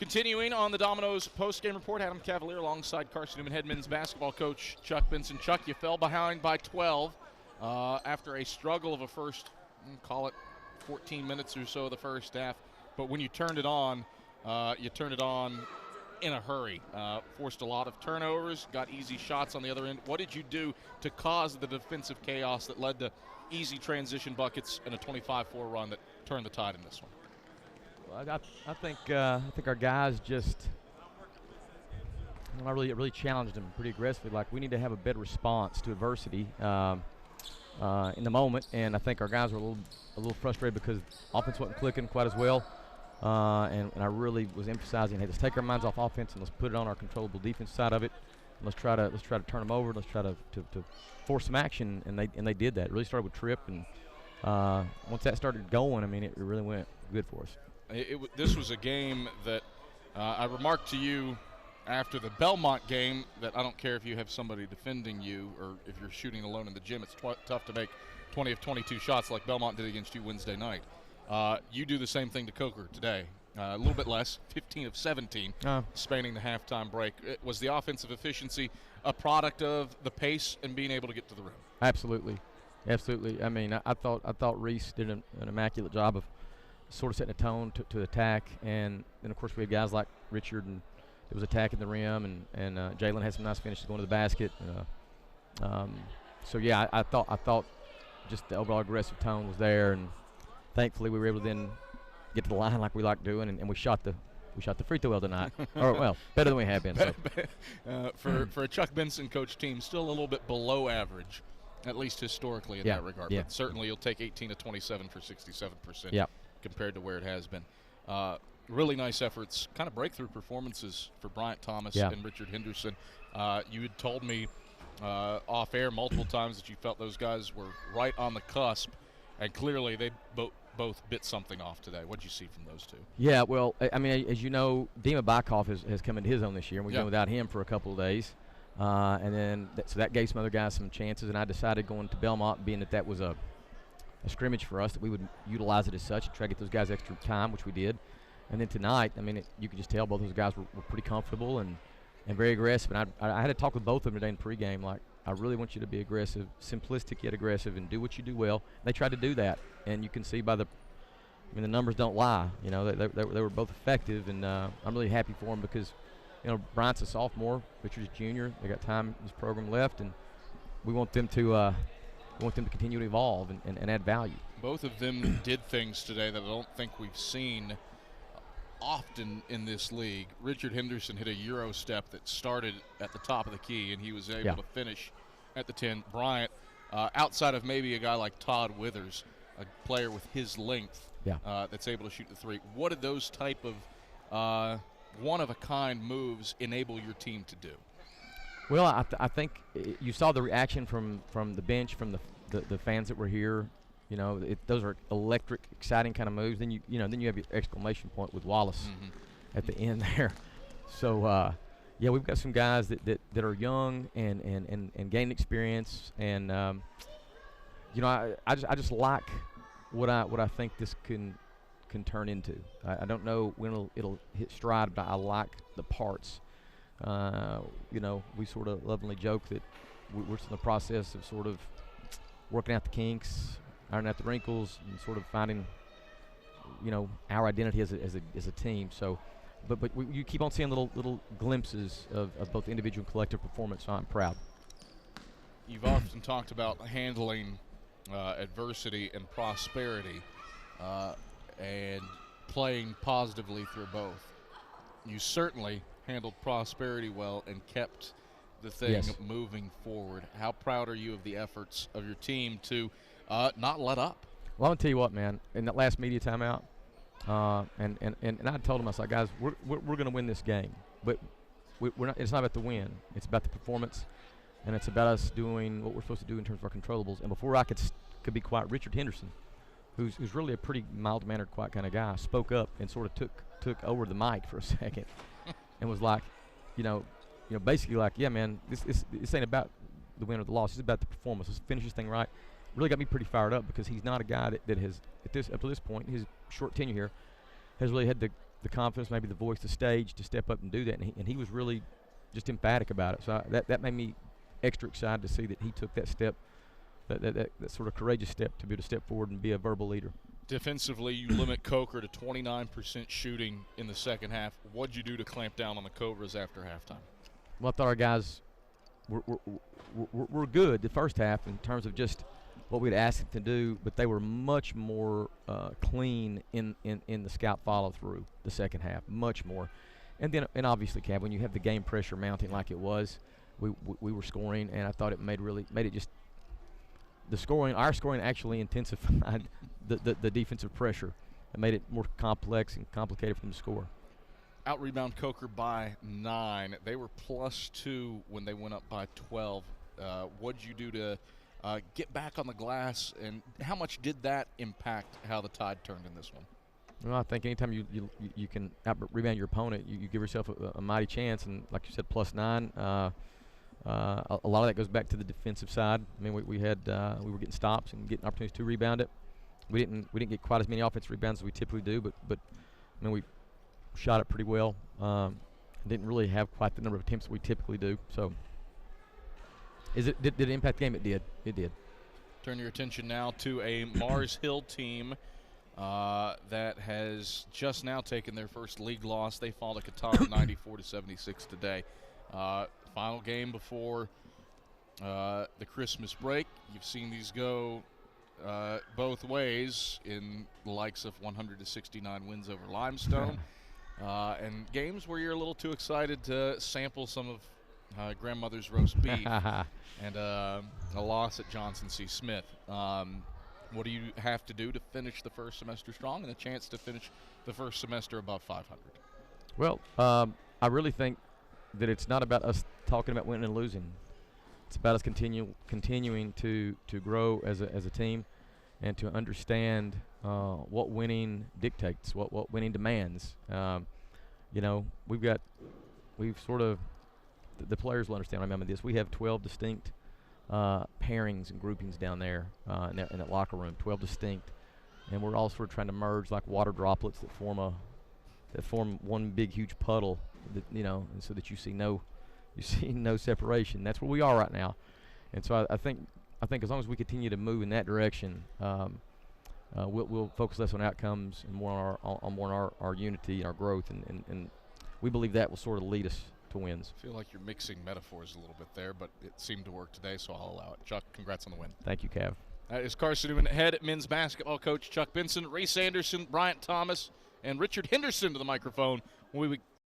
Continuing on the Domino's post-game report, Adam Cavalier alongside Carson-Newman head men's basketball coach Chuck Benson. Chuck, you fell behind by 12 after a struggle of a first, call it 14 minutes or so of the first half. But when you turned it on, you turned it on in a hurry. Forced a lot of turnovers, got easy shots on the other end. What did you do to cause the defensive chaos that led to easy transition buckets and a 25-4 run that turned the tide in this one? I think our guys just really challenged them pretty aggressively. Like, we need to have a better response to adversity in the moment, and I think our guys were a little frustrated because offense wasn't clicking quite as well. And I really was emphasizing, hey, let's take our minds off offense and let's put it on our controllable defense side of it. Let's try to turn them over. Let's try to force some action, and they did that. It really started with Tripp, and once that started going, I mean, it really went good for us. This was a game that I remarked to you after the Belmont game that I don't care if you have somebody defending you or if you're shooting alone in the gym. It's tough to make 20 of 22 shots like Belmont did against you Wednesday night. You do the same thing to Coker today. A little bit less, 15 of 17, spanning the halftime break. Was the offensive efficiency a product of the pace and being able to get to the rim? Absolutely. I mean, I thought Reese did an immaculate job of sort of setting a tone to attack, and then of course we had guys like Richard, and it was attacking the rim, and Jalen had some nice finishes going to the basket. So yeah, I thought just the overall aggressive tone was there, and thankfully we were able to then get to the line like we like doing, and we shot the free throw well tonight. Or, well, better than we have been. So. For a Chuck Benson coach team, still a little bit below average, at least historically in that regard. Yeah. But certainly you'll take 18 to 27 for 67%. Yeah. Compared to where it has been. Really nice efforts, kind of breakthrough performances for Bryant Thomas and Richard Henderson. You had told me off air multiple times that you felt those guys were right on the cusp, and clearly they both bit something off today. What did you see from those two? Yeah, well, I mean, as you know, Dima Bykoff has come into his own this year, and we've been without him for a couple of days. And then so that gave some other guys some chances, and I decided going to Belmont, being that was a scrimmage for us, that we would utilize it as such and try to get those guys extra time, which we did. And then tonight, I mean, you could just tell both those guys were pretty comfortable and very aggressive. And I had to talk with both of them today in pregame, like, I really want you to be aggressive, simplistic yet aggressive, and do what you do well. And they tried to do that, and you can see by the numbers don't lie. You know, they were both effective, and I'm really happy for them because, you know, Bryant's a sophomore, Richard's a junior. They got time in this program left, and we want them to continue to evolve and add value. Both of them did things today that I don't think we've seen often in this league. Richard Henderson hit a Euro step that started at the top of the key, and he was able to finish at the 10. Bryant, outside of maybe a guy like Todd Withers, a player with his length that's able to shoot the three. What did those type of one-of-a-kind moves enable your team to do? Well, I think you saw the reaction from the bench, from the fans that were here. You know, those are electric, exciting kind of moves. Then you have your exclamation point with Wallace at the end there. So we've got some guys that are young and gain experience, and I just like what I think this can turn into. I don't know when it'll hit stride, but I like the parts. We sort of lovingly joke that we're in the process of sort of working out the kinks, ironing out the wrinkles, and sort of finding, our identity as a team. So, but you keep on seeing little glimpses of both individual and collective performance. So I'm proud. You've often talked about handling adversity and prosperity, and playing positively through both. You certainly handled prosperity well and kept the thing moving forward. How proud are you of the efforts of your team to not let up? Well, I'll tell you what, man. In that last media timeout, and I told them, I was like, guys, we're going to win this game, but we're not. It's not about the win. It's about the performance, and it's about us doing what we're supposed to do in terms of our controllables. And before I could be quiet, Richard Henderson, who's really a pretty mild-mannered, quiet kind of guy, spoke up and sort of took over the mic for a second. And was like, basically like, yeah, man, this ain't about the win or the loss. It's about the performance. Let's finish this thing right. Really got me pretty fired up because he's not a guy that has, up to this point, his short tenure here, has really had the the confidence, maybe the voice, the stage to step up and do that. And he was really just emphatic about it. So that made me extra excited to see that he took that step, that sort of courageous step to be able to step forward and be a verbal leader. Defensively, you limit Coker to 29% shooting in the second half. What'd you do to clamp down on the Cobras after halftime? Well, I thought our guys were good the first half in terms of just what we'd asked them to do, but they were much more clean in the scout follow-through the second half, much more. And obviously, Cav, when you have the game pressure mounting like it was, we were scoring, and I thought it made it just our scoring actually intensified the defensive pressure and made it more complex and complicated for them to score. Out-rebound Coker by 9. They were +2 when they went up by 12. What'd you do to get back on the glass, and how much did that impact how the Tide turned in this one? Well, I think anytime you can out-rebound your opponent, you give yourself a mighty chance, and like you said, +9. A lot of that goes back to the defensive side. I mean, we were getting stops and getting opportunities to rebound it. We didn't get quite as many offensive rebounds as we typically do, but I mean, we shot it pretty well. Didn't really have quite the number of attempts that we typically do. So, did it impact the game? It did. It did. Turn your attention now to a Mars Hill team that has just now taken their first league loss. They fall to Catawba 94-76 today. Final game before the Christmas break. You've seen these go both ways in the likes of 169 wins over Limestone. And games where you're a little too excited to sample some of grandmother's roast beef and a loss at Johnson C. Smith. What do you have to do to finish the first semester strong and a chance to finish the first semester above 500? Well, I really think that it's not about us talking about winning and losing. It's about us continuing to grow as a team and to understand what winning dictates, what winning demands. We've sort of the players will understand. I remember this. We have 12 distinct pairings and groupings down there in that locker room. 12 distinct, and we're all sort of trying to merge like water droplets that form one big huge puddle. And so that you see no separation. That's where we are right now, and so I think as long as we continue to move in that direction, we'll focus less on outcomes and more on our unity and our growth, and we believe that will sort of lead us to wins. I feel like you're mixing metaphors a little bit there, but it seemed to work today, so I'll allow it. Chuck, congrats on the win. Thank you, Cav. That is Carson-Newman head men's basketball coach Chuck Benson, Reese Anderson, Bryant Thomas, and Richard Henderson to the microphone.